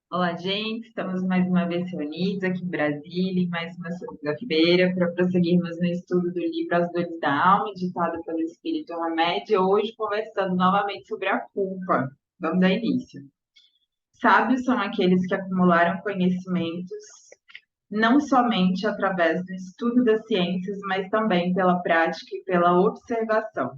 Olá, gente. Estamos mais uma vez reunidos aqui em Brasília, em mais uma segunda-feira, para prosseguirmos no estudo do livro As Dores da Alma, ditado pelo Espírito Hamed, e hoje conversando novamente sobre a culpa. Vamos dar início. Sábios são aqueles que acumularam conhecimentos não somente através do estudo das ciências, mas também pela prática e pela observação.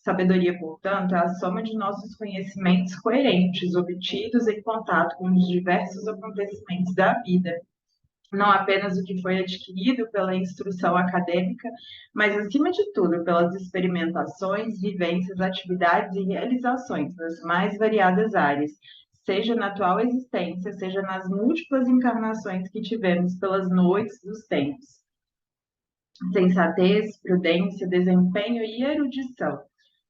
Sabedoria, portanto, é a soma de nossos conhecimentos coerentes, obtidos em contato com os diversos acontecimentos da vida. Não apenas o que foi adquirido pela instrução acadêmica, mas, acima de tudo, pelas experimentações, vivências, atividades e realizações nas mais variadas áreas, seja na atual existência, seja nas múltiplas encarnações que tivemos pelas noites dos tempos. Sensatez, prudência, desempenho e erudição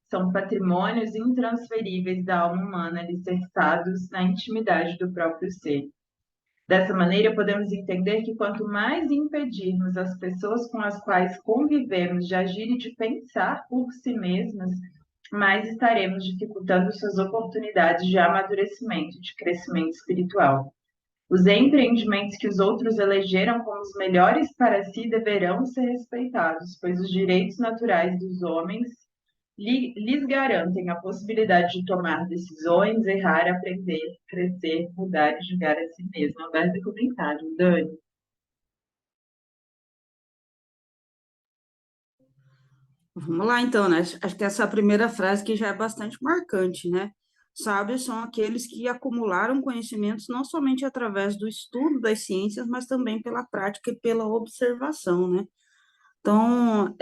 são patrimônios intransferíveis da alma humana, alicerçados na intimidade do próprio ser. Dessa maneira, podemos entender que quanto mais impedirmos as pessoas com as quais convivemos de agir e de pensar por si mesmas, mais estaremos dificultando suas oportunidades de amadurecimento e de crescimento espiritual. Os empreendimentos que os outros elegeram como os melhores para si deverão ser respeitados, pois os direitos naturais dos homens lhes garantem a possibilidade de tomar decisões, errar, aprender, crescer, mudar e julgar a si mesmo. Aberto e comentário, Dani. Vamos lá, então, né? Acho que essa primeira frase que já é bastante marcante, né? Sábios são aqueles que acumularam conhecimentos não somente através do estudo das ciências, mas também pela prática e pela observação, né? Então,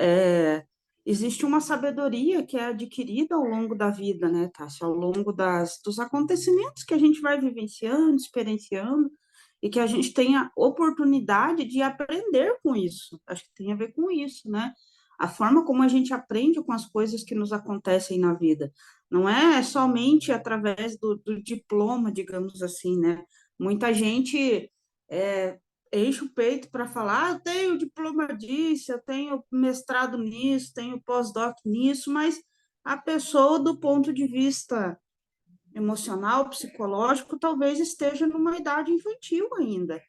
existe uma sabedoria que é adquirida ao longo da vida, né, Tássia? Ao longo dos acontecimentos que a gente vai vivenciando, experienciando, e que a gente tem a oportunidade de aprender com isso. Acho que tem a ver com isso, né? A forma como a gente aprende com as coisas que nos acontecem na vida. Não é somente através do diploma, digamos assim, né? Muita gente é, enche o peito para falar, eu tenho diploma disso, eu tenho mestrado nisso, tenho pós-doc nisso, mas a pessoa, do ponto de vista emocional, psicológico, talvez esteja numa idade infantil ainda.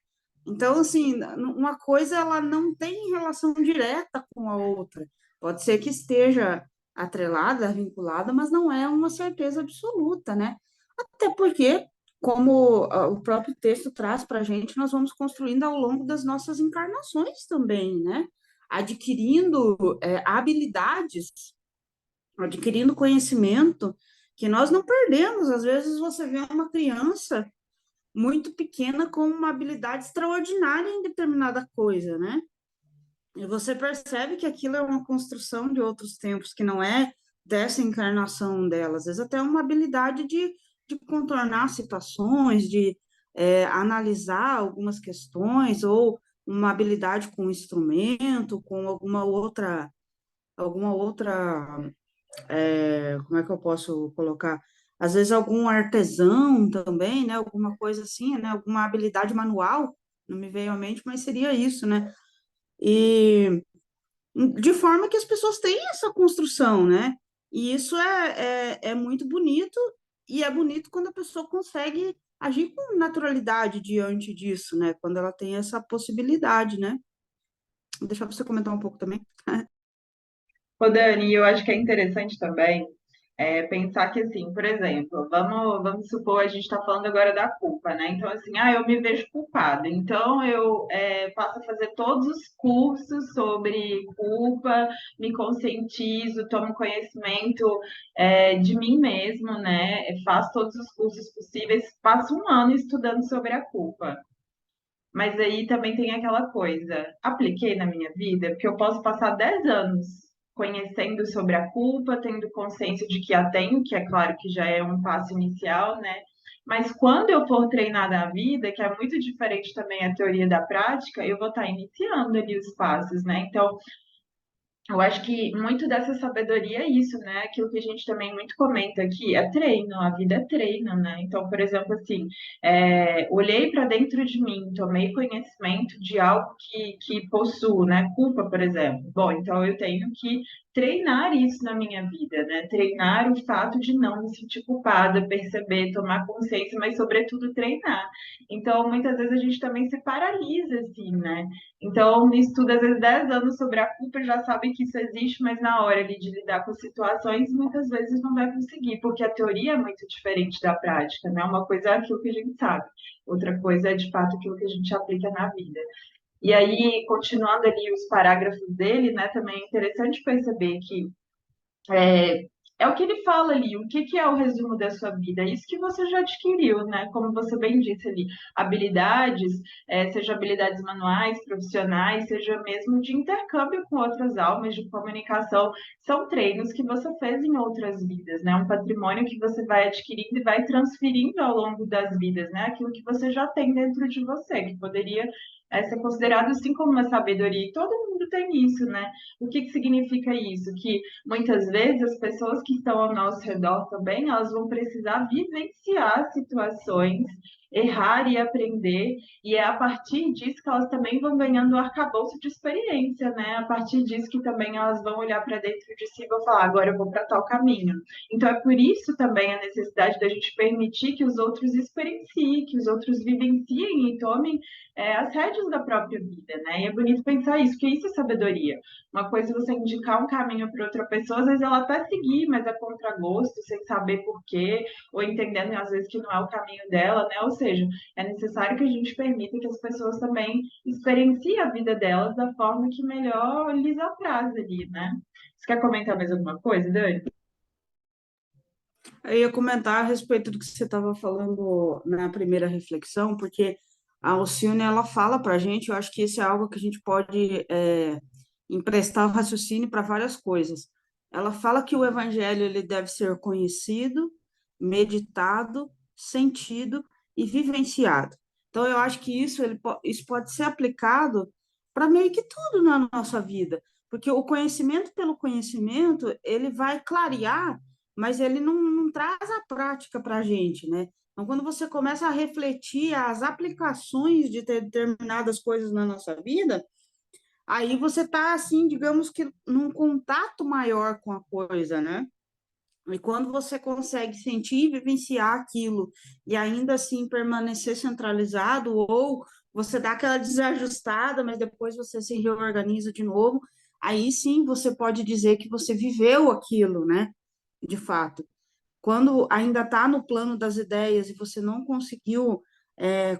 Então, assim, uma coisa ela não tem relação direta com a outra. Pode ser que esteja atrelada, vinculada, mas não é uma certeza absoluta, né? Até porque, como o próprio texto traz para a gente, nós vamos construindo ao longo das nossas encarnações também, né? Adquirindo habilidades, adquirindo conhecimento que nós não perdemos. Às vezes você vê uma criança muito pequena com uma habilidade extraordinária em determinada coisa, né? E você percebe que aquilo é uma construção de outros tempos, que não é dessa encarnação dela. Às vezes até é uma habilidade de contornar situações, de analisar algumas questões, ou uma habilidade com instrumento, com alguma outra, como é que eu posso colocar? Às vezes algum artesão também, né? Alguma coisa assim, né? Alguma habilidade manual, não me veio à mente, mas seria isso, né? E de forma que as pessoas têm essa construção, né? E isso é muito bonito, e é bonito quando a pessoa consegue agir com naturalidade diante disso, né? Quando ela tem essa possibilidade, né? Vou deixar você comentar um pouco também. Ô, Dani, eu acho que é interessante também pensar que, assim, por exemplo, vamos supor, a gente está falando agora da culpa, né? Então, assim, eu me vejo culpada. Então, eu passo a fazer todos os cursos sobre culpa, me conscientizo, tomo conhecimento de mim mesmo, né? Faço todos os cursos possíveis, passo um ano estudando sobre a culpa. Mas aí também tem aquela coisa, apliquei na minha vida, porque eu posso passar 10 anos conhecendo sobre a culpa, tendo consciência de que a tenho, que é claro que já é um passo inicial, né? Mas quando eu for treinar na vida, que é muito diferente também a teoria da prática, eu vou estar iniciando ali os passos, né? Então, eu acho que muito dessa sabedoria é isso, né? Aquilo que a gente também muito comenta aqui é treino, a vida é treino, né? Então, por exemplo, assim, olhei para dentro de mim, tomei conhecimento de algo que possuo, né? Culpa, por exemplo. Bom, então eu tenho que treinar isso na minha vida, né? Treinar o fato de não me sentir culpada, perceber, tomar consciência, mas sobretudo treinar. Então, muitas vezes a gente também se paralisa, assim, né? Então, estuda às vezes 10 anos sobre a culpa, já sabe que isso existe, mas na hora ali de lidar com situações, muitas vezes não vai conseguir, porque a teoria é muito diferente da prática, né? Uma coisa é aquilo que a gente sabe, outra coisa é de fato aquilo que a gente aplica na vida. E aí, continuando ali os parágrafos dele, né, também é interessante perceber que é, é o que ele fala ali, o que que é o resumo da sua vida? É isso que você já adquiriu, né? Como você bem disse ali, habilidades, seja habilidades manuais, profissionais, seja mesmo de intercâmbio com outras almas, de comunicação, são treinos que você fez em outras vidas, né? Um patrimônio que você vai adquirindo e vai transferindo ao longo das vidas, né? Aquilo que você já tem dentro de você, que poderia ser considerado assim como uma sabedoria. E todo mundo tem isso, né? O que que significa isso? Que muitas vezes as pessoas que estão ao nosso redor também, elas vão precisar vivenciar situações, errar e aprender, e é a partir disso que elas também vão ganhando um arcabouço de experiência, né? A partir disso que também elas vão olhar para dentro de si e vão falar, agora eu vou para tal caminho. Então é por isso também a necessidade da gente permitir que os outros experienciem, que os outros vivenciem e tomem as rédeas da própria vida, né? E é bonito pensar isso, que isso é sabedoria. Uma coisa é você indicar um caminho para outra pessoa, às vezes ela até seguir, mas é contragosto, sem saber por quê, ou entendendo às vezes que não é o caminho dela, né? Ou seja, é necessário que a gente permita que as pessoas também experienciem a vida delas da forma que melhor lhes apraz ali, né? Você quer comentar mais alguma coisa, Dani? Eu ia comentar a respeito do que você estava falando na primeira reflexão, porque a Alcione, ela fala para a gente, eu acho que isso é algo que a gente pode emprestar o raciocínio para várias coisas. Ela fala que o evangelho ele deve ser conhecido, meditado, sentido e vivenciado. Então, eu acho que isso pode ser aplicado para meio que tudo na nossa vida, porque o conhecimento pelo conhecimento, ele vai clarear, mas ele não traz a prática para a gente, né? Então, quando você começa a refletir as aplicações de determinadas coisas na nossa vida, aí você está, assim, digamos que num contato maior com a coisa, né? E quando você consegue sentir e vivenciar aquilo e ainda assim permanecer centralizado, ou você dá aquela desajustada, mas depois você se reorganiza de novo, aí sim você pode dizer que você viveu aquilo, né? De fato. Quando ainda está no plano das ideias e você não conseguiu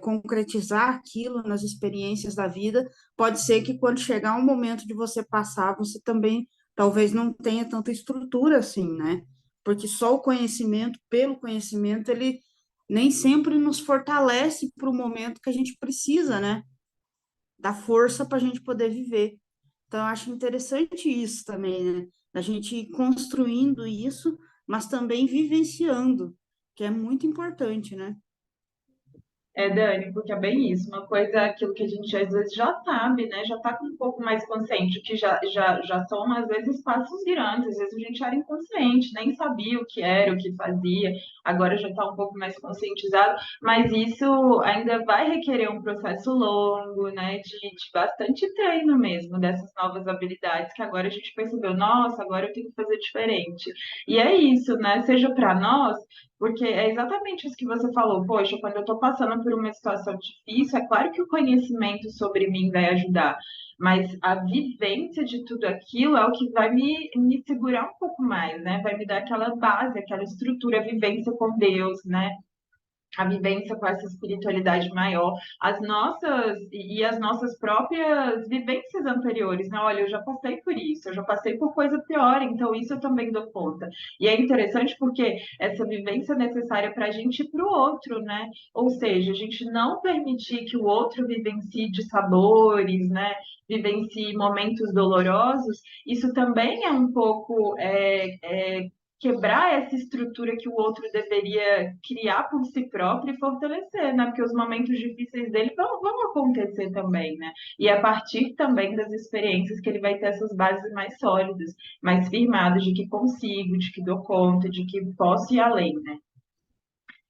concretizar aquilo nas experiências da vida, pode ser que quando chegar um momento de você passar, você também talvez não tenha tanta estrutura assim, né? Porque só o conhecimento, pelo conhecimento, ele nem sempre nos fortalece para o momento que a gente precisa, né? Dá força para a gente poder viver. Então, eu acho interessante isso também, né? Da gente ir construindo isso, mas também vivenciando, que é muito importante, né? Dani, porque é bem isso. Uma coisa é aquilo que a gente às vezes já sabe, né? Já está um pouco mais consciente, que já são, às vezes, passos grandes. Às vezes a gente era inconsciente, nem sabia o que era, o que fazia. Agora já está um pouco mais conscientizado. Mas isso ainda vai requerer um processo longo, né? De bastante treino mesmo, dessas novas habilidades, que agora a gente percebeu, nossa, agora eu tenho que fazer diferente. E é isso, né? Seja para nós. Porque é exatamente isso que você falou. Poxa, quando eu estou passando por uma situação difícil, é claro que o conhecimento sobre mim vai ajudar, mas a vivência de tudo aquilo é o que vai me segurar um pouco mais, né? Vai me dar aquela base, aquela estrutura, a vivência com Deus, né? A vivência com essa espiritualidade maior, as nossas próprias vivências anteriores, né? Olha, eu já passei por isso, eu já passei por coisa pior, então isso eu também dou conta. E é interessante porque essa vivência é necessária para a gente e para o outro, né? Ou seja, a gente não permitir que o outro vivencie de sabores, né? Vivencie momentos dolorosos, isso também é um pouco quebrar essa estrutura que o outro deveria criar por si próprio e fortalecer, né? Porque os momentos difíceis dele vão acontecer também, né? E a partir também das experiências que ele vai ter essas bases mais sólidas, mais firmadas de que consigo, de que dou conta, de que posso ir além, né?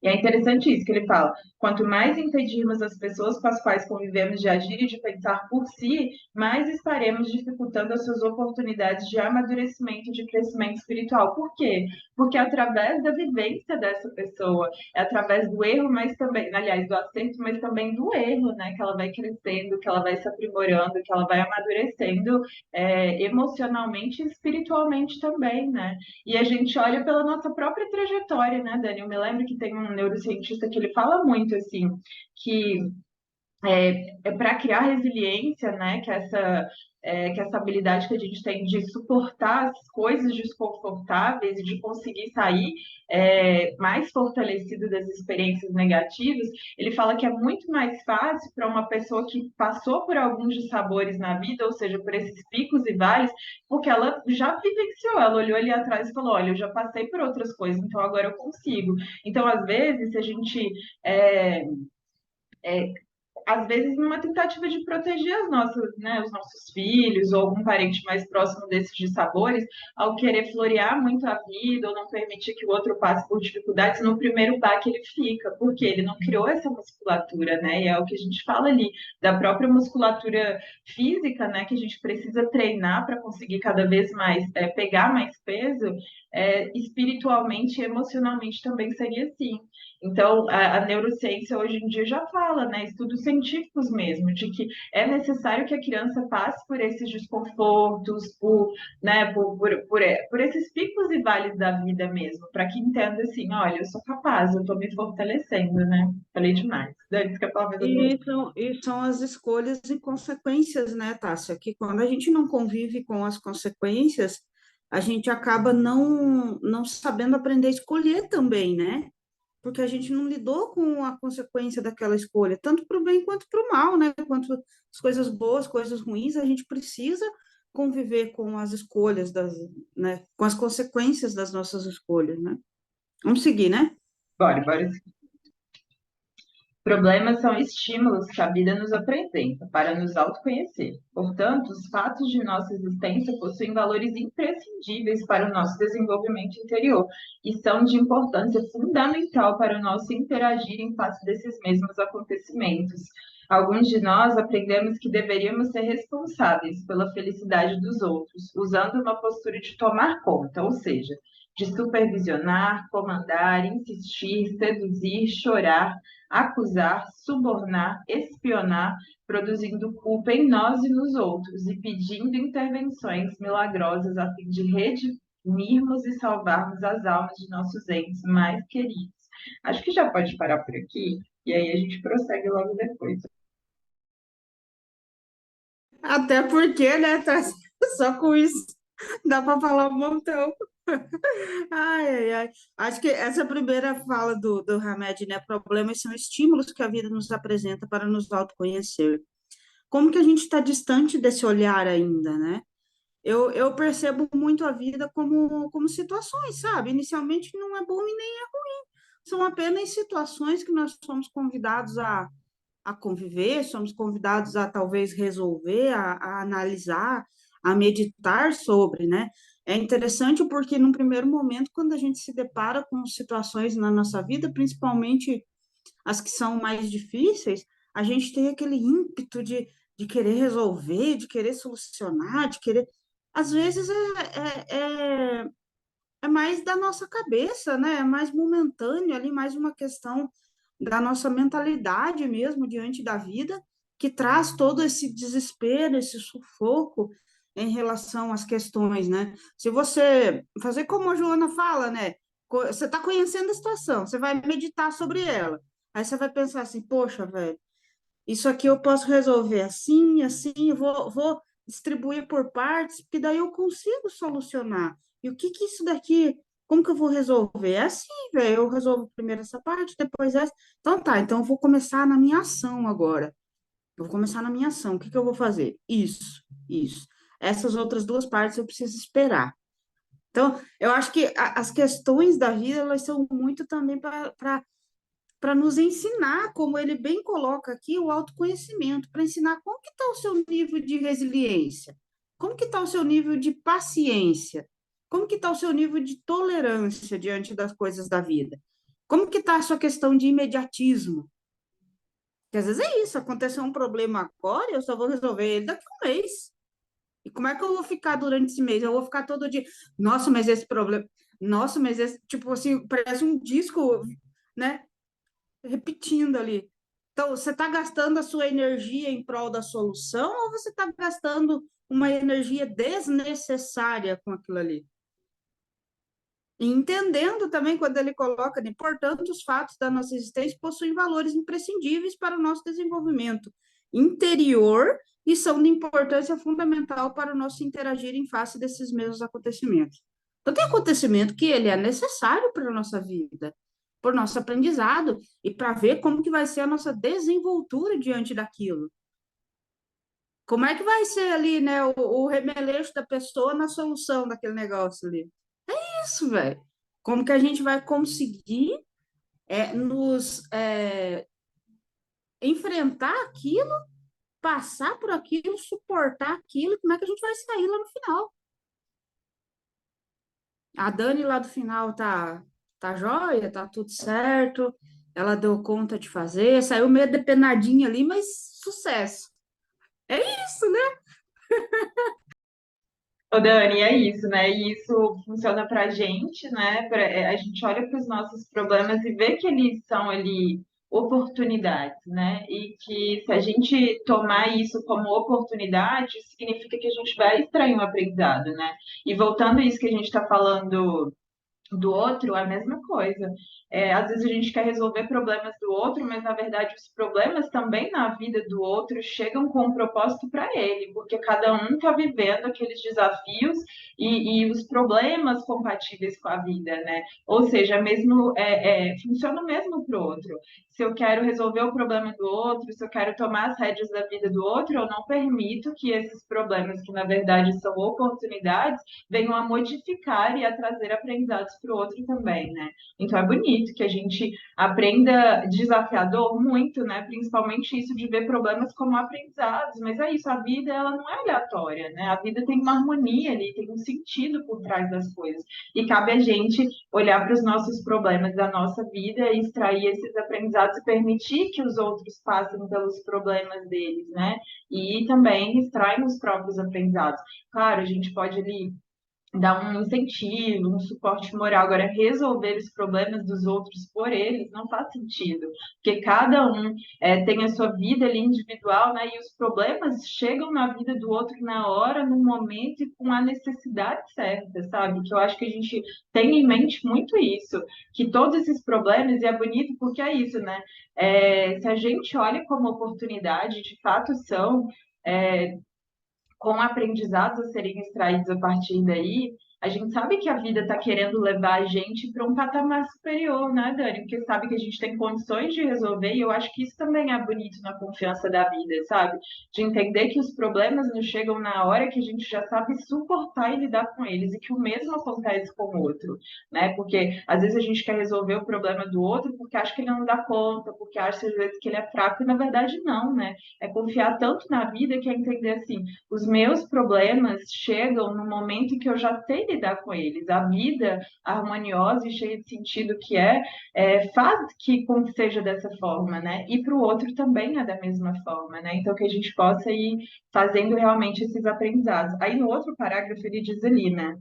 E é interessante isso que ele fala. Quanto mais impedirmos as pessoas com as quais convivemos de agir e de pensar por si, mais estaremos dificultando as suas oportunidades de amadurecimento e de crescimento espiritual. Por quê? Porque é através da vivência dessa pessoa, é através do erro, mas também, aliás, do acerto, mas também do erro, né? Que ela vai crescendo, que ela vai se aprimorando, que ela vai amadurecendo emocionalmente e espiritualmente também, né? E a gente olha pela nossa própria trajetória, né, Dani? Eu me lembro que tem um neurocientista que ele fala muito assim, que é para criar resiliência, né? Que essa habilidade que a gente tem de suportar as coisas desconfortáveis e de conseguir sair mais fortalecido das experiências negativas, ele fala que é muito mais fácil para uma pessoa que passou por alguns dissabores na vida, ou seja, por esses picos e vales, porque ela já vivenciou, ela olhou ali atrás e falou: olha, eu já passei por outras coisas, então agora eu consigo. Então, às vezes, se a gente é, é, às vezes numa tentativa de proteger as nossas, né, os nossos filhos ou algum parente mais próximo desses dissabores, ao querer florear muito a vida ou não permitir que o outro passe por dificuldades, no primeiro baque ele fica, porque ele não criou essa musculatura, né? E é o que a gente fala ali da própria musculatura física, né, que a gente precisa treinar para conseguir cada vez mais pegar mais peso, espiritualmente e emocionalmente também seria assim. Então, a neurociência hoje em dia já fala, né, estudos científicos mesmo, de que é necessário que a criança passe por esses desconfortos, por esses picos e vales da vida mesmo, para que entenda assim, olha, eu sou capaz, eu estou me fortalecendo, né? Falei demais. Dani, quer falar mais alguma coisa? E são as escolhas e consequências, né, Tássia? Que quando a gente não convive com as consequências, a gente acaba não sabendo aprender a escolher também, né? Porque a gente não lidou com a consequência daquela escolha, tanto para o bem quanto para o mal, né? Quanto as coisas boas, coisas ruins, a gente precisa conviver com as escolhas né? Com as consequências das nossas escolhas, né? Vamos seguir, né? Bora, bora. Problemas são estímulos que a vida nos apresenta para nos autoconhecer. Portanto, os fatos de nossa existência possuem valores imprescindíveis para o nosso desenvolvimento interior e são de importância fundamental para o nosso interagir em face desses mesmos acontecimentos. Alguns de nós aprendemos que deveríamos ser responsáveis pela felicidade dos outros, usando uma postura de tomar conta, ou seja, de supervisionar, comandar, insistir, seduzir, chorar, acusar, subornar, espionar, produzindo culpa em nós e nos outros e pedindo intervenções milagrosas a fim de redimirmos e salvarmos as almas de nossos entes mais queridos. Acho que já pode parar por aqui e aí a gente prossegue logo depois. Até porque, né, Tássia? Só com isso dá para falar um montão. Ai, ai, ai. Acho que essa primeira fala do Hamed, né? Problemas são estímulos que a vida nos apresenta para nos autoconhecer. Como que a gente está distante desse olhar ainda, né? Eu percebo muito a vida como situações, sabe? Inicialmente não é bom e nem são apenas situações que nós somos convidados a conviver, somos convidados a talvez resolver, a analisar, a meditar sobre, né? É interessante porque, num primeiro momento, quando a gente se depara com situações na nossa vida, principalmente as que são mais difíceis, a gente tem aquele ímpeto de querer resolver, de querer solucionar, de querer. Às vezes é mais da nossa cabeça, né? É mais momentâneo ali, mais uma questão da nossa mentalidade mesmo diante da vida, que traz todo esse desespero, esse sufoco em relação às questões, né? Se você fazer como a Joana fala, né? Você está conhecendo a situação, você vai meditar sobre ela. Aí você vai pensar assim, poxa, velho, isso aqui eu posso resolver assim, assim, vou distribuir por partes, porque daí eu consigo solucionar. E o que que isso daqui, como que eu vou resolver? É assim, velho, eu resolvo primeiro essa parte, depois essa. Então tá, então eu vou começar na minha ação agora. Eu vou começar na minha ação. O que que eu vou fazer? Isso. Essas outras duas partes eu preciso esperar. Então, eu acho que as questões da vida, elas são muito também para nos ensinar, como ele bem coloca aqui, o autoconhecimento, para ensinar como que está o seu nível de resiliência, como que está o seu nível de paciência, como que está o seu nível de tolerância diante das coisas da vida. Como que está a sua questão de imediatismo? Porque às vezes é isso, aconteceu um problema agora, eu só vou resolver ele daqui a um mês. E como é que eu vou ficar durante esse mês? Eu vou ficar todo dia, nossa, mas esse problema, nossa, mas esse, tipo assim, parece um disco, né? Repetindo ali. Então, você está gastando a sua energia em prol da solução ou você está gastando uma energia desnecessária com aquilo ali? E entendendo também quando ele coloca, né, portanto, os fatos da nossa existência possuem valores imprescindíveis para o nosso desenvolvimento interior e são de importância fundamental para o nosso interagir em face desses mesmos acontecimentos. Então, tem acontecimento que ele é necessário para a nossa vida, para o nosso aprendizado e para ver como que vai ser a nossa desenvoltura diante daquilo. Como é que vai ser ali, né, o remeleixo da pessoa na solução daquele negócio ali? Isso, velho. Como que a gente vai conseguir nos enfrentar aquilo, passar por aquilo, suportar aquilo, como é que a gente vai sair lá no final? A Dani lá do final tá jóia, tá tudo certo, ela deu conta de fazer, saiu meio depenadinha ali, mas sucesso. É isso, né? Ô, Dani, é isso, né? E isso funciona pra gente, né? A gente olha para os nossos problemas e vê que eles são ali oportunidades, né? E que se a gente tomar isso como oportunidade, significa que a gente vai extrair um aprendizado, né? E voltando a isso que a gente está falando do outro, é a mesma coisa. Às vezes a gente quer resolver problemas do outro, mas na verdade os problemas também na vida do outro chegam com um propósito para ele, porque cada um está vivendo aqueles desafios e os problemas compatíveis com a vida, né? Ou seja, mesmo funciona mesmo para o outro. Se eu quero resolver o problema do outro, se eu quero tomar as rédeas da vida do outro, eu não permito que esses problemas, que na verdade são oportunidades, venham a modificar e a trazer aprendizados para o outro também, né? Então é bonito que a gente aprenda desafiador muito, né? Principalmente isso de ver problemas como aprendizados, mas é isso, a vida ela não é aleatória, né? A vida tem uma harmonia ali, tem um sentido por trás das coisas. E cabe a gente olhar para os nossos problemas da nossa vida e extrair esses aprendizados e permitir que os outros passem pelos problemas deles, né? E também extraem os próprios aprendizados. Claro, a gente pode ali dar um incentivo, um suporte moral. Agora, resolver os problemas dos outros por eles não faz sentido, porque cada um tem a sua vida ali individual, né? E os problemas chegam na vida do outro na hora, no momento e com a necessidade certa, sabe? Que eu acho que a gente tem em mente muito isso, que todos esses problemas, e é bonito porque é isso, né? Se a gente olha como oportunidade, de fato são. É, com aprendizados a serem extraídos a partir daí, a gente sabe que a vida está querendo levar a gente para um patamar superior, né, Dani? Porque sabe que a gente tem condições de resolver, e eu acho que isso também é bonito na confiança da vida, sabe? De entender que os problemas nos chegam na hora que a gente já sabe suportar e lidar com eles, e que o mesmo acontece com o outro, né? Porque às vezes a gente quer resolver o problema do outro porque acha que ele não dá conta, porque acha às vezes que ele é fraco, e na verdade não, né? É confiar tanto na vida que é entender assim, os meus problemas chegam no momento em que eu já sei lidar com eles. A vida harmoniosa e cheia de sentido que faz que seja dessa forma, né? E para o outro também é da mesma forma, né? Então que a gente possa ir fazendo realmente esses aprendizados. Aí no outro parágrafo ele diz ali, né?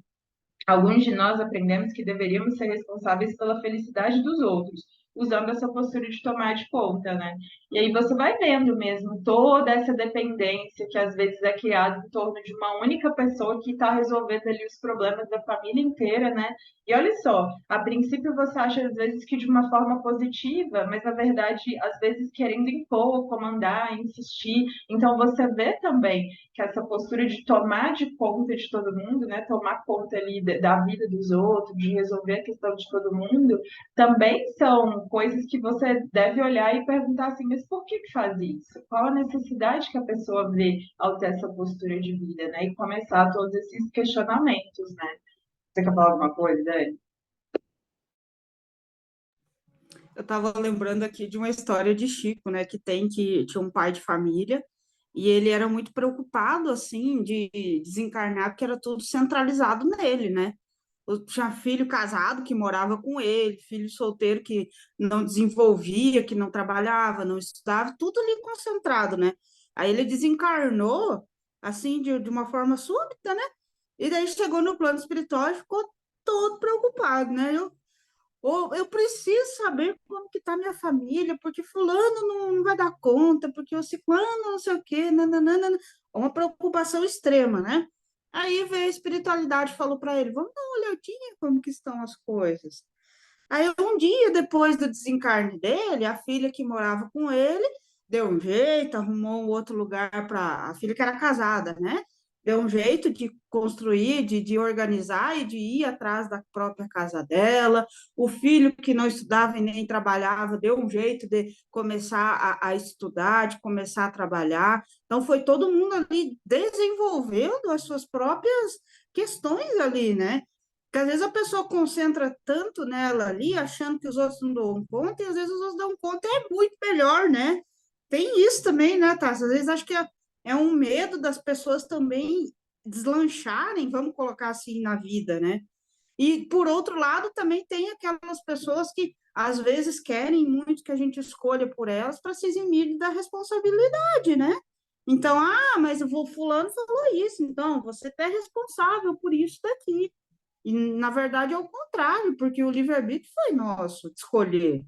Alguns de nós aprendemos que deveríamos ser responsáveis pela felicidade dos outros, usando essa postura de tomar de conta, né? E aí você vai vendo mesmo toda essa dependência que às vezes é criada em torno de uma única pessoa que está resolvendo ali os problemas da família inteira, né? E olha só, a princípio você acha às vezes que de uma forma positiva, mas na verdade às vezes querendo impor, comandar, insistir. Então você vê também que essa postura de tomar de conta de todo mundo, né, tomar conta ali da vida dos outros, de resolver a questão de todo mundo, também são coisas que você deve olhar e perguntar assim, mas por que faz isso? Qual a necessidade que a pessoa vê ao ter essa postura de vida, né? E começar todos esses questionamentos, né? Você quer falar alguma coisa, Dani? Eu estava lembrando aqui de uma história de Chico, né, que tinha um pai de família e ele era muito preocupado assim de desencarnar porque era tudo centralizado nele, né? tinha filho casado que morava com ele, filho solteiro que não desenvolvia, que não trabalhava, não estudava, tudo ali concentrado, né? Aí ele desencarnou, assim, de uma forma súbita, né? E daí chegou no plano espiritual e ficou todo preocupado, né? Eu preciso saber como que tá minha família, porque fulano não vai dar conta, porque o ciclano não sei o quê, nananana. Uma preocupação extrema, né? Aí veio a espiritualidade e falou para ele, vamos dar uma olhadinha como que estão as coisas. Aí, um dia depois do desencarne dele, a filha que morava com ele deu um jeito, arrumou um outro lugar para. A filha que era casada, né? Deu um jeito de construir, de organizar e de ir atrás da própria casa dela. O filho que não estudava e nem trabalhava deu um jeito de começar a estudar, de começar a trabalhar. Então, foi todo mundo ali desenvolvendo as suas próprias questões ali, né? Porque às vezes a pessoa concentra tanto nela ali, achando que os outros não dão conta, e às vezes os outros dão conta, é muito melhor, né? Tem isso também, né, Tassa? Às vezes acho que é um medo das pessoas também deslancharem, vamos colocar assim, na vida, né? E, por outro lado, também tem aquelas pessoas que às vezes querem muito que a gente escolha por elas para se eximir da responsabilidade, né? Então, mas o fulano falou isso, então você é responsável por isso daqui. E, na verdade, é o contrário, porque o livre-arbítrio foi nosso, de escolher.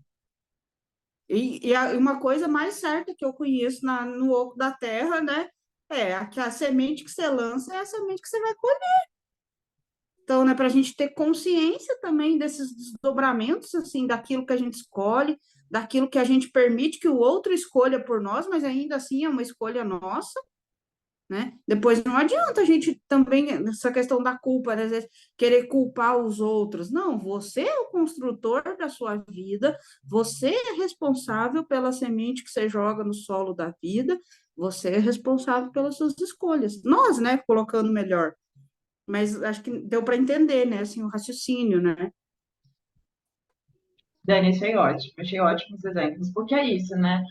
Uma coisa mais certa que eu conheço no oco da terra, né? É que a semente que você lança é a semente que você vai colher. Então, né, para a gente ter consciência também desses desdobramentos, assim, daquilo que a gente escolhe, daquilo que a gente permite que o outro escolha por nós, mas ainda assim é uma escolha nossa, né? Depois não adianta a gente também, essa questão da culpa, né? Às vezes, querer culpar os outros. Não, você é o construtor da sua vida, você é responsável pela semente que você joga no solo da vida, você é responsável pelas suas escolhas. Nós, né, colocando melhor. Mas acho que deu para entender, né, assim, o raciocínio, né? Dani, achei ótimos exemplos, porque é isso, né?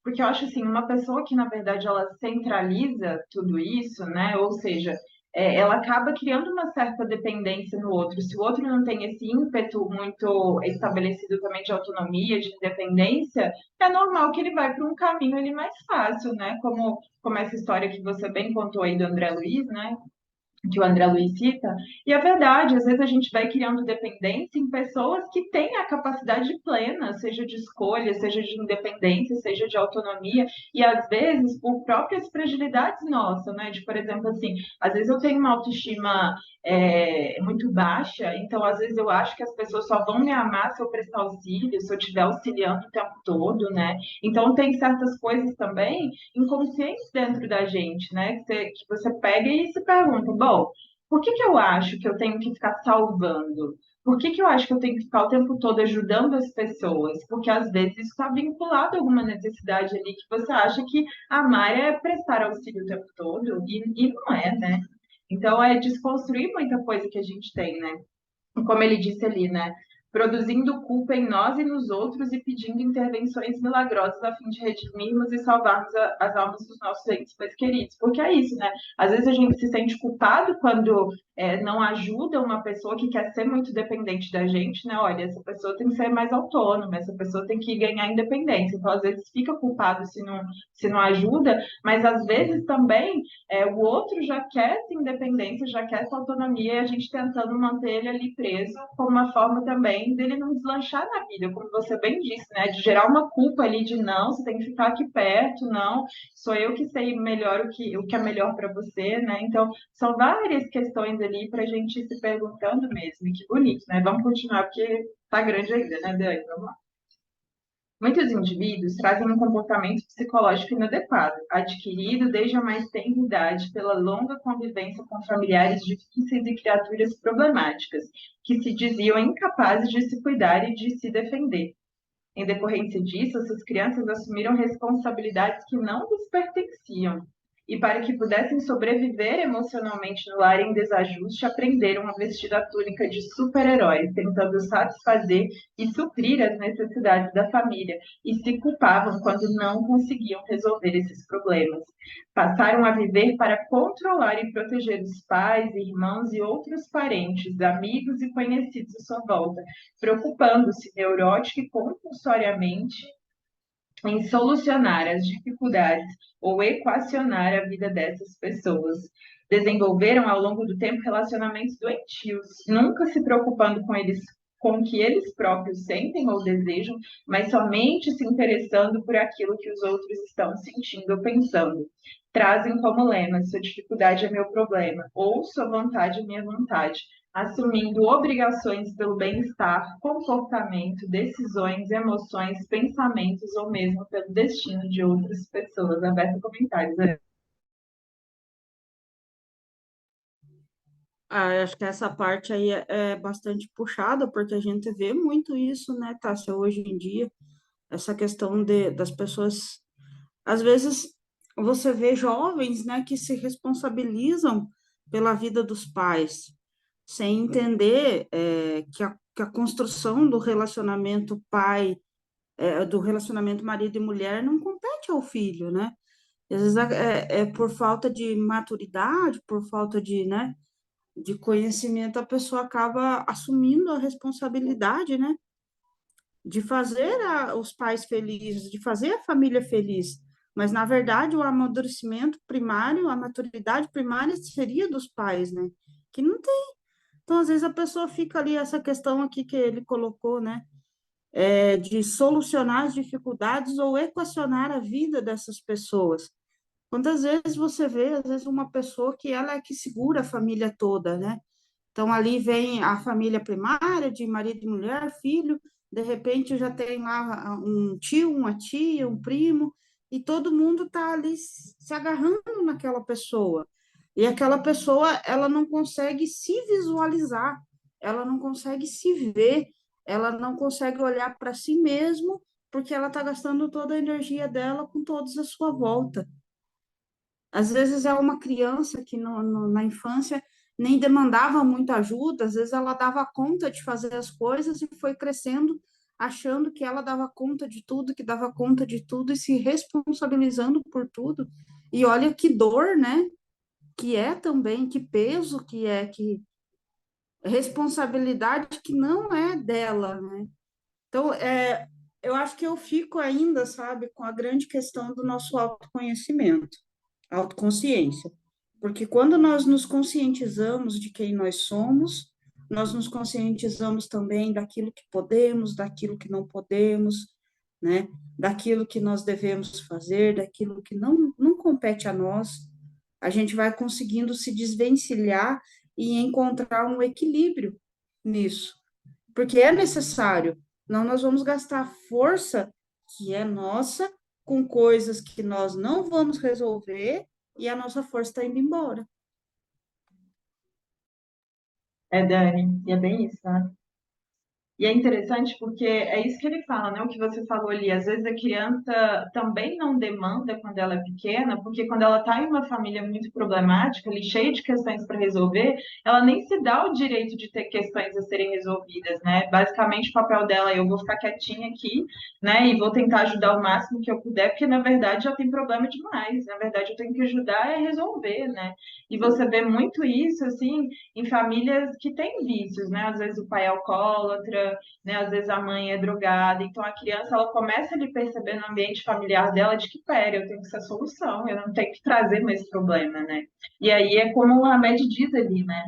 Porque eu acho assim, uma pessoa que, na verdade, ela centraliza tudo isso, né? Ou seja, ela acaba criando uma certa dependência no outro. Se o outro não tem esse ímpeto muito estabelecido também de autonomia, de independência, é normal que ele vai para um caminho ali mais fácil, né? Como essa história que você bem contou aí do André Luiz, né? Que o André Luiz cita, e é verdade, às vezes a gente vai criando dependência em pessoas que têm a capacidade plena, seja de escolha, seja de independência, seja de autonomia, e às vezes por próprias fragilidades nossas, né? De, por exemplo, assim, às vezes eu tenho uma autoestima muito baixa, então às vezes eu acho que as pessoas só vão me amar se eu prestar auxílio, se eu estiver auxiliando o tempo todo, né? Então tem certas coisas também inconscientes dentro da gente, né? Que você pega e se pergunta, bom, por que que eu acho que eu tenho que ficar salvando? Por que que eu acho que eu tenho que ficar o tempo todo ajudando as pessoas? Porque às vezes isso está vinculado a alguma necessidade ali que você acha que amar é prestar auxílio o tempo todo, e não é, né? Então é desconstruir muita coisa que a gente tem, né? Como ele disse ali, né? Produzindo culpa em nós e nos outros e pedindo intervenções milagrosas a fim de redimirmos e salvarmos as almas dos nossos entes mais queridos. Porque é isso, né? Às vezes a gente se sente culpado quando não ajuda uma pessoa que quer ser muito dependente da gente, né? Olha, essa pessoa tem que ser mais autônoma, essa pessoa tem que ganhar independência. Então, às vezes, fica culpado se não ajuda, mas às vezes também o outro já quer essa independência, já quer essa autonomia, e a gente tentando manter ele ali preso, como uma forma também dele não deslanchar na vida, como você bem disse, né? De gerar uma culpa ali de não, você tem que ficar aqui perto, não, sou eu que sei melhor o que é melhor para você, né? Então, são várias questões ali para a gente ir se perguntando mesmo, e que bonito, né? Vamos continuar, porque tá grande ainda, né, Dani? Vamos lá. Muitos indivíduos trazem um comportamento psicológico inadequado, adquirido desde a mais tenra idade pela longa convivência com familiares difíceis e criaturas problemáticas, que se diziam incapazes de se cuidar e de se defender. Em decorrência disso, essas crianças assumiram responsabilidades que não lhes pertenciam. e para que pudessem sobreviver emocionalmente no lar em desajuste, aprenderam a vestir a túnica de super-heróis, tentando satisfazer e suprir as necessidades da família, e se culpavam quando não conseguiam resolver esses problemas. Passaram a viver para controlar e proteger os pais, irmãos e outros parentes, amigos e conhecidos à sua volta, preocupando-se neurótica e compulsoriamente em solucionar as dificuldades ou equacionar a vida dessas pessoas. Desenvolveram ao longo do tempo relacionamentos doentios, nunca se preocupando com o que eles próprios sentem ou desejam, mas somente se interessando por aquilo que os outros estão sentindo ou pensando. Trazem como lema: sua dificuldade é meu problema, ou sua vontade é minha vontade, assumindo obrigações pelo bem-estar, comportamento, decisões, emoções, pensamentos ou mesmo pelo destino de outras pessoas. Aberto a comentários. Ah, acho que essa parte aí é bastante puxada, porque a gente vê muito isso, né, Tássia, hoje em dia, essa questão das pessoas. Às vezes, você vê jovens, né, que se responsabilizam pela vida dos pais, sem entender que a construção do relacionamento pai, do relacionamento marido e mulher, não compete ao filho, né? Às vezes é por falta de maturidade, por falta de, né, de conhecimento, a pessoa acaba assumindo a responsabilidade, né, de fazer os pais felizes, de fazer a família feliz. Mas, na verdade, o amadurecimento primário, a maturidade primária seria dos pais, né? Que não tem. Então, às vezes, a pessoa fica ali, essa questão aqui que ele colocou, né? De solucionar as dificuldades ou equacionar a vida dessas pessoas. Quantas vezes você vê, às vezes, uma pessoa que ela é que segura a família toda, né? Então, ali vem a família primária, de marido e mulher, filho, de repente já tem lá um tio, uma tia, um primo, e todo mundo está ali se agarrando naquela pessoa. E aquela pessoa, ela não consegue se visualizar, ela não consegue se ver, ela não consegue olhar para si mesmo, porque ela está gastando toda a energia dela com todos à sua volta. Às vezes é uma criança que na infância nem demandava muita ajuda, às vezes ela dava conta de fazer as coisas e foi crescendo achando que ela dava conta de tudo, que dava conta de tudo e se responsabilizando por tudo. E olha que dor, né? Que é também, que peso que é, que responsabilidade que não é dela, né? Então, eu acho que eu fico ainda, sabe, com a grande questão do nosso autoconhecimento, autoconsciência. Porque quando nós nos conscientizamos de quem nós somos, nós nos conscientizamos também daquilo que podemos, daquilo que não podemos, né? Daquilo que nós devemos fazer, daquilo que não compete a nós. A gente vai conseguindo se desvencilhar e encontrar um equilíbrio nisso, porque é necessário. Não, nós vamos gastar força que é nossa com coisas que nós não vamos resolver e a nossa força está indo embora. É, Dani, e é bem isso, né? E é interessante porque é isso que ele fala, né? O que você falou ali. Às vezes a criança também não demanda quando ela é pequena, porque quando ela está em uma família muito problemática, ali, cheia de questões para resolver, ela nem se dá o direito de ter questões a serem resolvidas, né? Basicamente, o papel dela é: eu vou ficar quietinha aqui, né? E vou tentar ajudar o máximo que eu puder, porque na verdade já tem problema demais. Na verdade, eu tenho que ajudar a resolver, né? E você vê muito isso, assim, em famílias que têm vícios, né? Às vezes o pai é alcoólatra, né? Às vezes a mãe é drogada. Então a criança ela começa a lhe perceber no ambiente familiar dela de que, pera, eu tenho que ser a solução, eu não tenho que trazer mais problema, né? E aí é como a Med diz ali, né?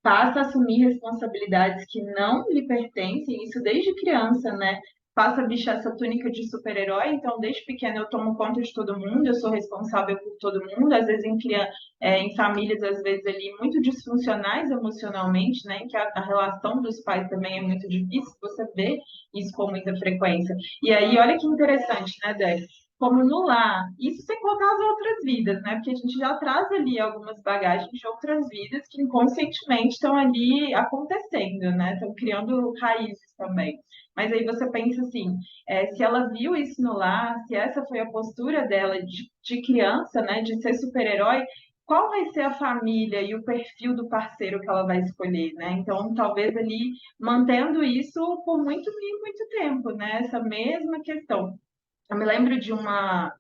Passa a assumir responsabilidades que não lhe pertencem, isso desde criança, né? Passa a vestir essa túnica de super-herói, então desde pequena eu tomo conta de todo mundo, eu sou responsável por todo mundo, às vezes em famílias, às vezes ali muito disfuncionais emocionalmente, né? Em que a relação dos pais também é muito difícil, você vê isso com muita frequência. E aí, olha que interessante, né, Dani? Como no lar. Isso sem contar as outras vidas, né? Porque a gente já traz ali algumas bagagens de outras vidas que inconscientemente estão ali acontecendo, né? Estão criando raízes também. Mas aí você pensa assim, se ela viu isso no lar, se essa foi a postura dela de criança, né, de ser super-herói, qual vai ser a família e o perfil do parceiro que ela vai escolher, né? Então, talvez ali mantendo isso por muito, muito tempo, né? Essa mesma questão. Eu me lembro de uma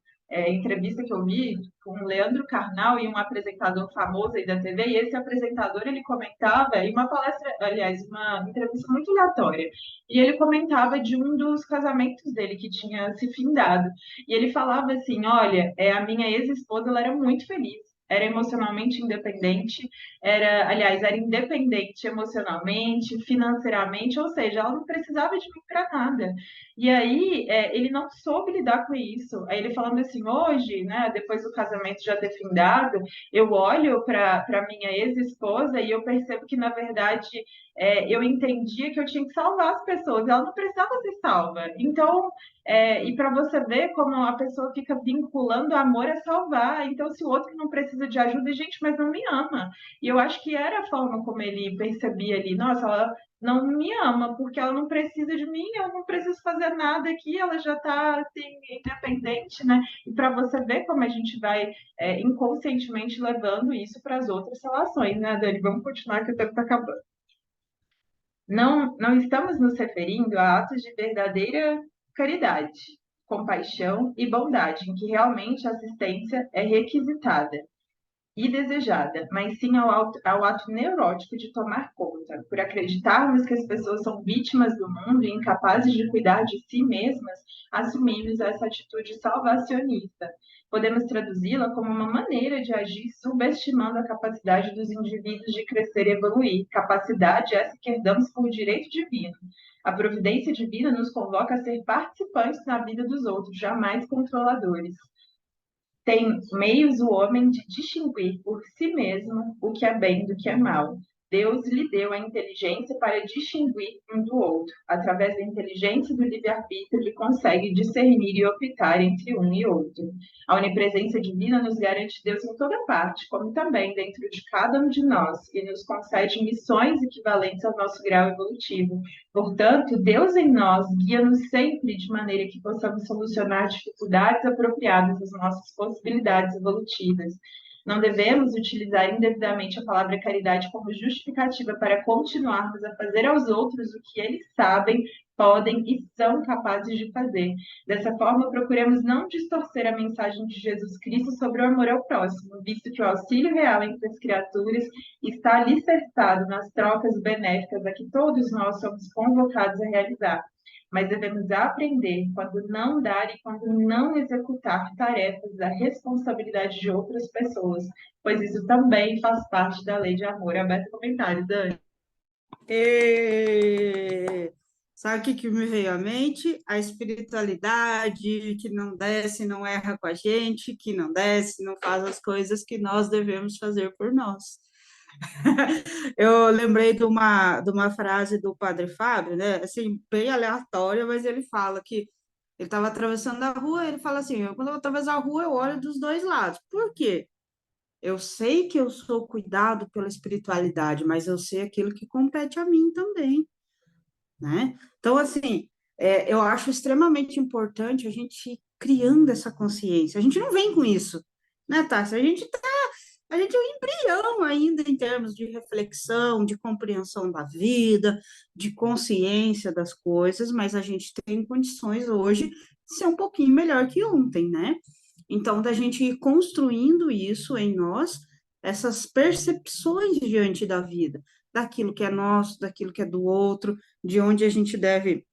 entrevista que eu vi com o Leandro Carnal e um apresentador famoso aí da TV, e esse apresentador, ele comentava, em uma palestra, aliás, uma entrevista muito aleatória, e ele comentava de um dos casamentos dele que tinha se findado, e ele falava assim, olha, a minha ex-esposa, ela era muito feliz, era emocionalmente independente, aliás, era independente emocionalmente, financeiramente, ou seja, ela não precisava de mim para nada. E aí, ele não soube lidar com isso. Aí ele falando assim, hoje, né, depois do casamento já ter findado, eu olho para minha ex-esposa e eu percebo que, na verdade, eu entendia que eu tinha que salvar as pessoas. Ela não precisava ser salva. Então, e para você ver como a pessoa fica vinculando amor a salvar. Então, se o outro não precisa de ajuda, gente, mas não me ama. E eu acho que era a forma como ele percebia ali, nossa, ela não me ama, porque ela não precisa de mim, eu não preciso fazer nada aqui, ela já está assim, independente, né? E para você ver como a gente vai inconscientemente levando isso para as outras relações, né, Dani? Vamos continuar que o tempo está acabando. Não, não estamos nos referindo a atos de verdadeira caridade, compaixão e bondade, em que realmente a assistência é requisitada e desejada, mas sim ao ato neurótico de tomar conta, por acreditarmos que as pessoas são vítimas do mundo e incapazes de cuidar de si mesmas, assumimos essa atitude salvacionista. Podemos traduzi-la como uma maneira de agir subestimando a capacidade dos indivíduos de crescer e evoluir, capacidade essa que herdamos por direito divino. A providência divina nos convoca a ser participantes na vida dos outros, jamais controladores. Tem meios o homem de distinguir por si mesmo o que é bem do que é mal. Deus lhe deu a inteligência para distinguir um do outro. Através da inteligência do livre-arbítrio, ele consegue discernir e optar entre um e outro. A onipresença divina nos garante Deus em toda parte, como também dentro de cada um de nós, e nos concede missões equivalentes ao nosso grau evolutivo. Portanto, Deus em nós guia-nos sempre de maneira que possamos solucionar dificuldades apropriadas às nossas possibilidades evolutivas. Não devemos utilizar indevidamente a palavra caridade como justificativa para continuarmos a fazer aos outros o que eles sabem, podem e são capazes de fazer. Dessa forma, procuremos não distorcer a mensagem de Jesus Cristo sobre o amor ao próximo, visto que o auxílio real entre as criaturas está alicerçado nas trocas benéficas a que todos nós somos convocados a realizar. Mas devemos aprender quando não dar e quando não executar tarefas da responsabilidade de outras pessoas, pois isso também faz parte da lei de amor. Aberto comentário, Dani. Sabe o que me veio à mente? A espiritualidade que não desce, não erra com a gente, que não desce, não faz as coisas que nós devemos fazer por nós. Eu lembrei de uma frase do Padre Fábio, né? Assim, bem aleatória, mas ele fala que ele estava atravessando a rua, ele fala assim, quando eu atravesso a rua, eu olho dos dois lados. Por quê? Eu sei que eu sou cuidado pela espiritualidade, mas eu sei aquilo que compete a mim também, né? Então, assim, eu acho extremamente importante a gente ir criando essa consciência. A gente não vem com isso, né, Tássia? A gente é um embrião ainda em termos de reflexão, de compreensão da vida, de consciência das coisas, mas a gente tem condições hoje de ser um pouquinho melhor que ontem, né? Então, da gente ir construindo isso em nós, essas percepções diante da vida, daquilo que é nosso, daquilo que é do outro, de onde a gente deve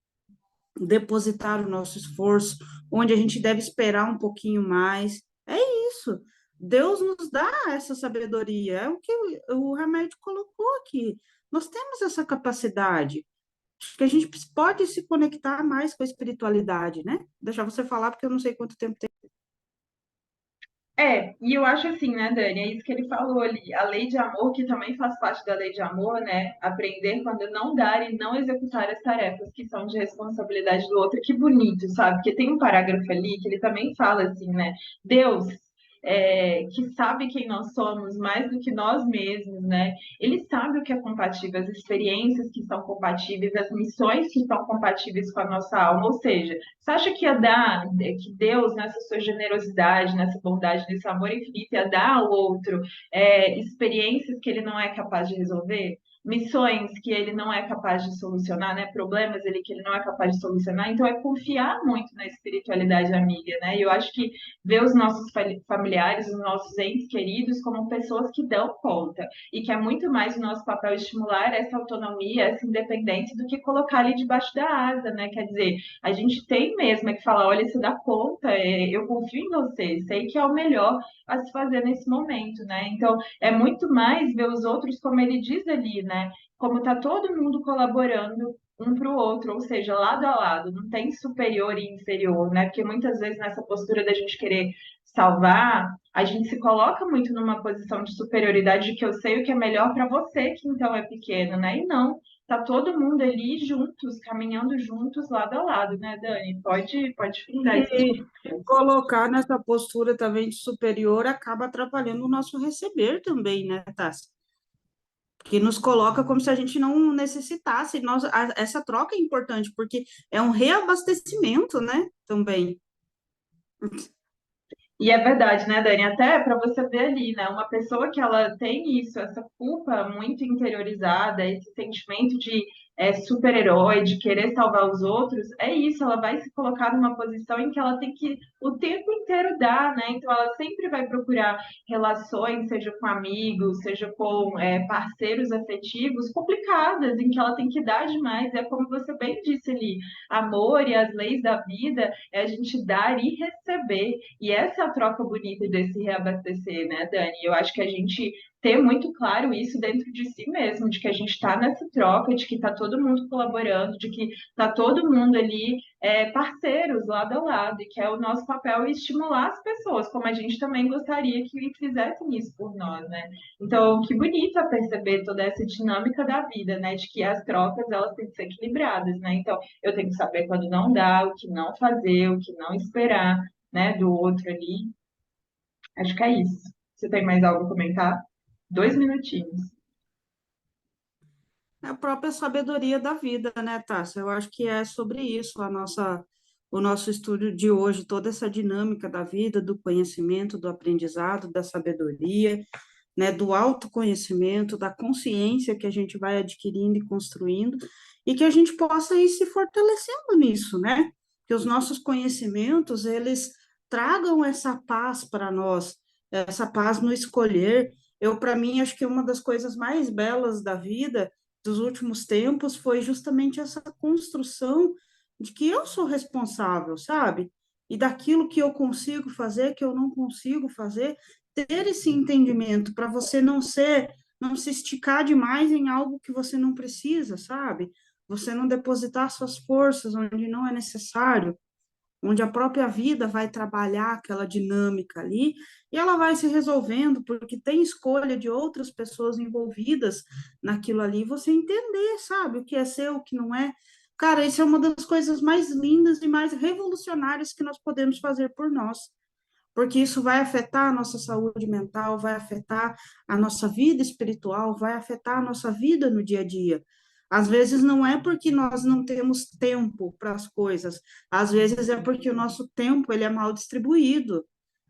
depositar o nosso esforço, onde a gente deve esperar um pouquinho mais. É isso. Deus nos dá essa sabedoria, é o que o remédio colocou aqui. Nós temos essa capacidade. Acho que a gente pode se conectar mais com a espiritualidade, né? Deixar você falar, porque eu não sei quanto tempo tem. E eu acho assim, né, Dani? É isso que ele falou ali. A lei de amor, que também faz parte da lei de amor, né? Aprender quando não dar e não executar as tarefas que são de responsabilidade do outro. Que bonito, sabe? Porque tem um parágrafo ali que ele também fala assim, né? Deus que sabe quem nós somos mais do que nós mesmos, né? Ele sabe o que é compatível, as experiências que são compatíveis, as missões que são compatíveis com a nossa alma. Ou seja, você acha que ia dar, que Deus, nessa sua generosidade, nessa bondade, nesse amor infinito, ia dar ao outro experiências que ele não é capaz de resolver? Missões que ele não é capaz de solucionar, né? Problemas que ele não é capaz de solucionar. Então, é confiar muito na espiritualidade amiga, né? E eu acho que ver os nossos familiares, os nossos entes queridos como pessoas que dão conta e que é muito mais o nosso papel estimular essa autonomia, essa independência do que colocar ali debaixo da asa, né? Quer dizer, a gente tem mesmo que falar, olha, você dá conta, eu confio em você, sei que é o melhor a se fazer nesse momento, né? Então, é muito mais ver os outros como ele diz ali, né? Como tá todo mundo colaborando um para o outro, ou seja, lado a lado, não tem superior e inferior, né? Porque muitas vezes nessa postura da gente querer salvar, a gente se coloca muito numa posição de superioridade de que eu sei o que é melhor para você, que então é pequeno, né? E não, tá todo mundo ali juntos, caminhando juntos, lado a lado, né, Dani? Pode findar esse E colocar nessa postura também de superior acaba atrapalhando o nosso receber também, né, Tassi? Que nos coloca como se a gente não necessitasse. Essa troca é importante, porque é um reabastecimento, né, também. E é verdade, né, Dani? Até para você ver ali, né? Uma pessoa que ela tem isso, essa culpa muito interiorizada, esse sentimento de super-herói, de querer salvar os outros, é isso, ela vai se colocar numa posição em que ela tem que o tempo inteiro dar, né? Então ela sempre vai procurar relações, seja com amigos, seja com parceiros afetivos, complicadas, em que ela tem que dar demais. É como você bem disse ali, amor e as leis da vida é a gente dar e receber. E essa é a troca bonita desse reabastecer, né, Dani? Eu acho que a gente ter muito claro isso dentro de si mesmo, de que a gente está nessa troca, de que está todo mundo colaborando, de que está todo mundo ali parceiros lado a lado, e que é o nosso papel estimular as pessoas, como a gente também gostaria que fizessem isso por nós, né? Então, que bonito é perceber toda essa dinâmica da vida, né? De que as trocas, elas têm que ser equilibradas, né? Então, eu tenho que saber quando não dá, o que não fazer, o que não esperar, né, do outro ali. Acho que é isso. Você tem mais algo a comentar? 2 minutinhos. É a própria sabedoria da vida, né, Tássia? Eu acho que é sobre isso o nosso estudo de hoje, toda essa dinâmica da vida, do conhecimento, do aprendizado, da sabedoria, né, do autoconhecimento, da consciência que a gente vai adquirindo e construindo, e que a gente possa ir se fortalecendo nisso, né? Que os nossos conhecimentos, eles tragam essa paz para nós, essa paz no escolher. Eu, para mim, acho que uma das coisas mais belas da vida dos últimos tempos foi justamente essa construção de que eu sou responsável, sabe? E daquilo que eu consigo fazer, que eu não consigo fazer, ter esse entendimento para você não se esticar demais em algo que você não precisa, sabe? Você não depositar suas forças onde não é necessário, onde a própria vida vai trabalhar aquela dinâmica ali e ela vai se resolvendo, porque tem escolha de outras pessoas envolvidas naquilo ali, você entender, sabe, o que é seu, o que não é. Cara, isso é uma das coisas mais lindas e mais revolucionárias que nós podemos fazer por nós, porque isso vai afetar a nossa saúde mental, vai afetar a nossa vida espiritual, vai afetar a nossa vida no dia a dia. Às vezes não é porque nós não temos tempo para as coisas, às vezes é porque o nosso tempo ele é mal distribuído.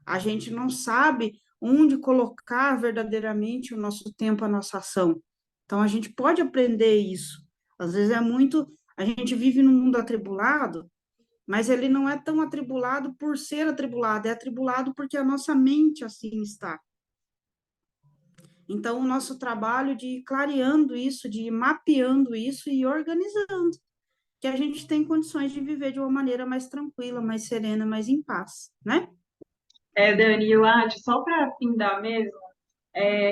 A gente não sabe onde colocar verdadeiramente o nosso tempo, a nossa ação. Então a gente pode aprender isso. Às vezes a gente vive num mundo atribulado, mas ele não é tão atribulado por ser atribulado, é atribulado porque a nossa mente assim está. Então, o nosso trabalho de ir clareando isso, de ir mapeando isso e organizando, que a gente tem condições de viver de uma maneira mais tranquila, mais serena, mais em paz, né? Dani, eu acho, só para findar mesmo,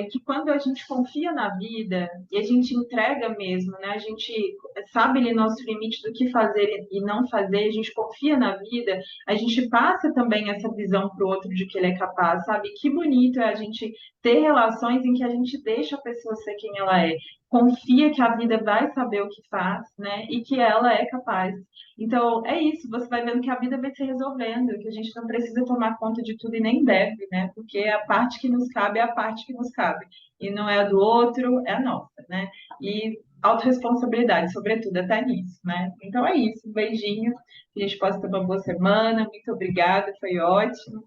que quando a gente confia na vida e a gente entrega mesmo, né? A gente sabe ali nosso limite do que fazer e não fazer, a gente confia na vida, a gente passa também essa visão para o outro de que ele é capaz, sabe? Que bonito é a gente ter relações em que a gente deixa a pessoa ser quem ela é, confia que a vida vai saber o que faz, né? E que ela é capaz. Então, é isso, você vai vendo que a vida vai se resolvendo, que a gente não precisa tomar conta de tudo e nem deve, né? Porque a parte que nos cabe é a parte que nos cabe. E não é a do outro, é a nossa, né? E autorresponsabilidade, sobretudo, até nisso, né? Então é isso, um beijinho, que a gente possa ter uma boa semana, muito obrigada, foi ótimo.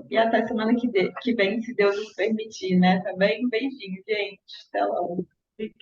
E até semana que vem, se Deus nos permitir, né? Também um beijinho, gente. Até logo. Fiquem